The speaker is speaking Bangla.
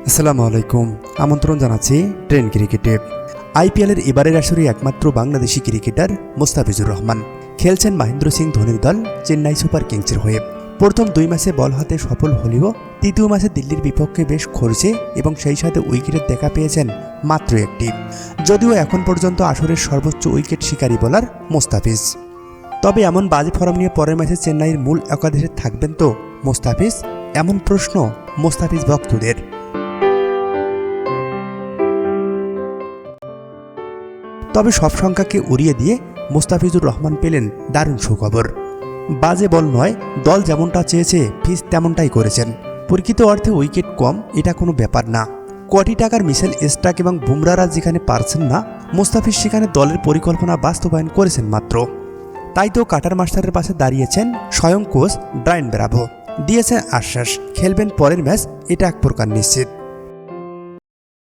আসসালামু আলাইকুম, আমন্ত্রণ জানাচ্ছি ট্রেন ক্রিকেটে। আইপিএলের এবারের আসরে একমাত্র বাংলাদেশি ক্রিকেটার মোস্তাফিজুর রহমান খেলছেন মহেন্দ্র সিং ধোনির দল চেন্নাই সুপার কিংসের হয়ে। প্রথম 2 ম্যাচে বল হাতে সফল হলেও তৃতীয় ম্যাচে দিল্লির বিপক্ষে বেশ খরচে এবং সেই সাথে উইকেটের দেখা পেয়েছেন মাত্র একটি। যদিও এখন পর্যন্ত আসরের সর্বোচ্চ উইকেট শিকারী বোলার মোস্তাফিজ। তবে এমন বাজে ফর্ম নিয়ে পরের ম্যাচে চেন্নাইয়ের মূল একাদশে থাকবেন তো মোস্তাফিজ? এমন প্রশ্ন মোস্তাফিজ ভক্তদের। তবে সব সংখ্যাকে উড়িয়ে দিয়ে মোস্তাফিজুর রহমান পেলেন দারুণ সুখবর। বাজে বল নয়, দল যেমনটা চেয়েছে ফিজ তেমনটাই করেছেন। প্রকৃত অর্থে উইকেট কম এটা কোনো ব্যাপার না। কোটি টাকার মিশেল স্টার্ক এবং বুমরারা যেখানে পারছেন না, মোস্তাফিজ সেখানে দলের পরিকল্পনা বাস্তবায়ন করেছেন মাত্র। তাই তো কাটার মাস্টারের পাশে দাঁড়িয়েছেন স্বয়ং কোচ ব্রায়ান ব্রাভো। দিয়েছেন আশ্বাস খেলবেন পরের ম্যাচ, এটা এক প্রকার নিশ্চিত।